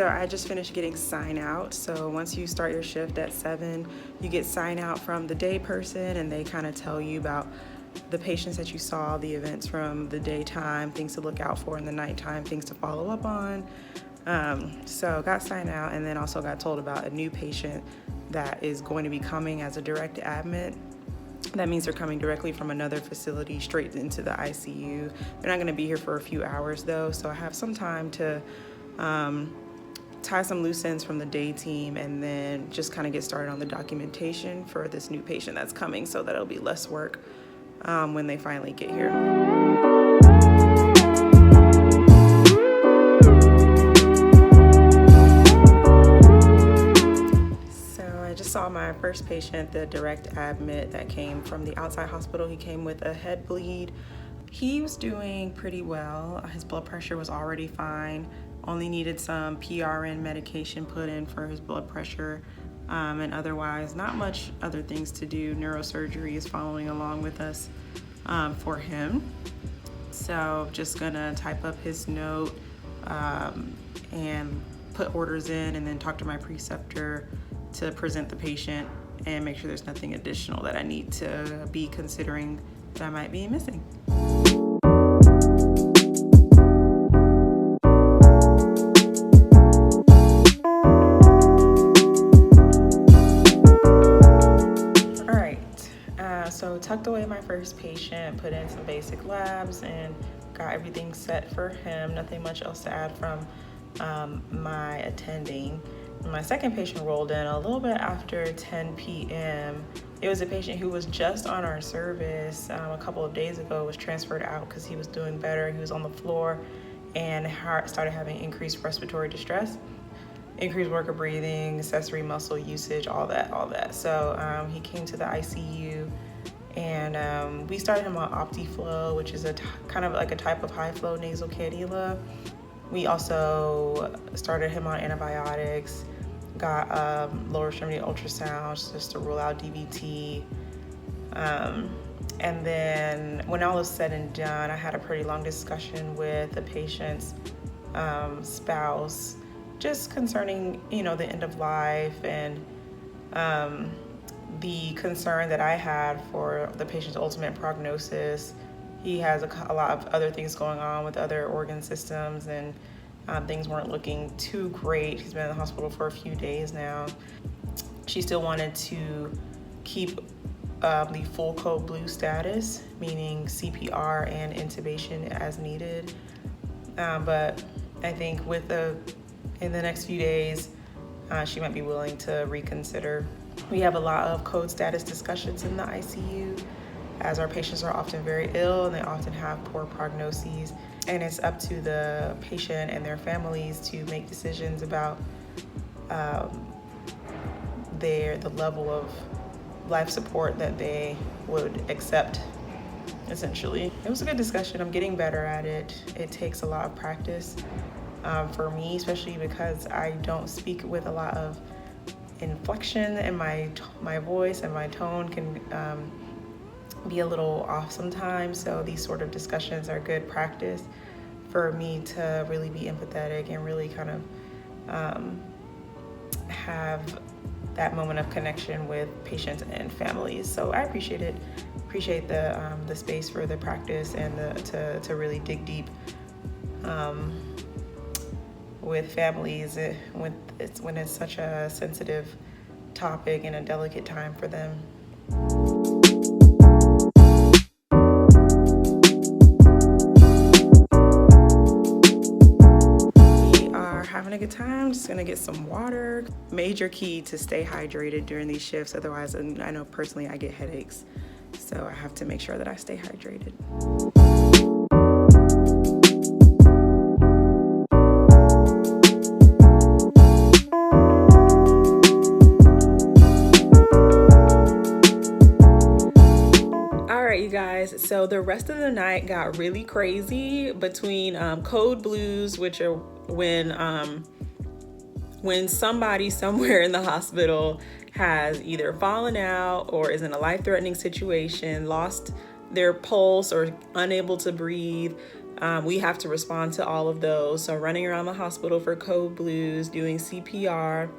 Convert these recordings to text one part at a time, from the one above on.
So I just finished getting sign out. So once you start your shift at 7, you get sign out from the day person, and they kind of tell you about the patients that you saw, the events from the daytime, things to look out for in the nighttime, things to follow up on. So got signed out, and then also got told about a new patient that is going to be coming as a direct admit. That means they're coming directly from another facility straight into the ICU. They're not going to be here for a few hours though, so I have some time to tie some loose ends from the day team, and then just kind of get started on the documentation for this new patient that's coming, so that it'll be less work when they finally get here. I just saw my first patient, the direct admit that came from the outside hospital. He came with a head bleed. He was doing pretty well. His blood pressure was already fine. Only needed some PRN medication put in for his blood pressure. And otherwise, not much other things to do. Neurosurgery is following along with us for him. So just gonna type up his note and put orders in, and then talk to my preceptor to present the patient and make sure there's nothing additional that I need to be considering that I might be missing. All right, so tucked away my first patient, put in some basic labs, and got everything set for him. Nothing much else to add from my attending. My second patient rolled in a little bit after 10 p.m. It was a patient who was just on our service a couple of days ago, was transferred out because he was doing better. He was on the floor and started having increased respiratory distress, increased worker breathing, accessory muscle usage, all that. So he came to the ICU, and we started him on OptiFlow, which is kind of like a type of high flow nasal cannula. We also started him on antibiotics, got lower extremity ultrasounds just to rule out DVT. And then when all was said and done, I had a pretty long discussion with the patient's spouse, just concerning, the end of life and the concern that I had for the patient's ultimate prognosis. He has a lot of other things going on with other organ systems, and things weren't looking too great. He's been in the hospital for a few days now. She still wanted to keep the full code blue status, meaning CPR and intubation as needed. But I think in the next few days, she might be willing to reconsider. We have a lot of code status discussions in the ICU, as our patients are often very ill and they often have poor prognoses. And it's up to the patient and their families to make decisions about the level of life support that they would accept, essentially. It was a good discussion. I'm getting better at it. It takes a lot of practice for me, especially because I don't speak with a lot of inflection, and my voice and my tone can be a little off sometimes. So these sort of discussions are good practice for me to really be empathetic and really kind of have that moment of connection with patients and families. So I appreciate it. Appreciate the space for the practice and to really dig deep with families when it's such a sensitive topic and a delicate time for them. Having a good time. Just gonna get some water. Major key to stay hydrated during these shifts, otherwise, and I know personally I get headaches, so I have to make sure that I stay hydrated. You guys, so the rest of the night got really crazy between code blues, which are when somebody somewhere in the hospital has either fallen out or is in a life-threatening situation, lost their pulse or unable to breathe, We have to respond to all of those. So running around the hospital for code blues, doing CPR,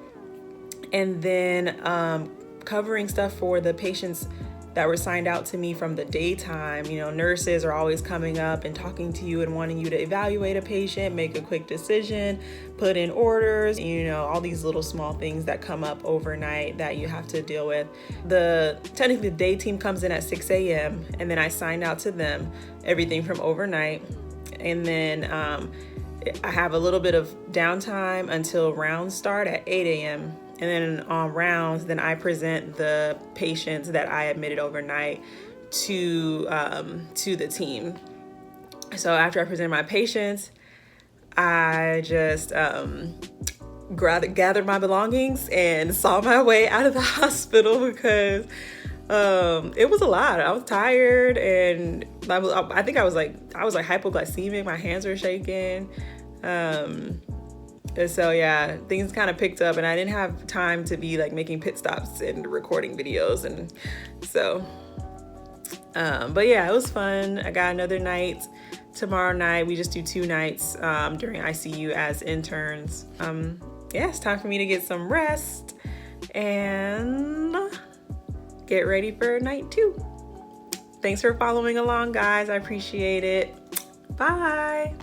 and then covering stuff for the patients that were signed out to me from the daytime. You know, nurses are always coming up and talking to you and wanting you to evaluate a patient, make a quick decision, put in orders, you know, all these little small things that come up overnight that you have to deal with. Technically the day team comes in at 6 a.m. and then I signed out to them everything from overnight. And then I have a little bit of downtime until rounds start at 8 a.m. And then on rounds, then I present the patients that I admitted overnight to the team. So after I present my patients, I just gathered my belongings and saw my way out of the hospital because it was a lot. I was tired, and I think I was like hypoglycemic. My hands were shaking. So yeah, things kind of picked up, and I didn't have time to be like making pit stops and recording videos. And so, but yeah, it was fun. I got another night tomorrow night. We just do 2 nights during ICU as interns. Yeah, it's time for me to get some rest and get ready for night 2. Thanks for following along, guys. I appreciate it. Bye.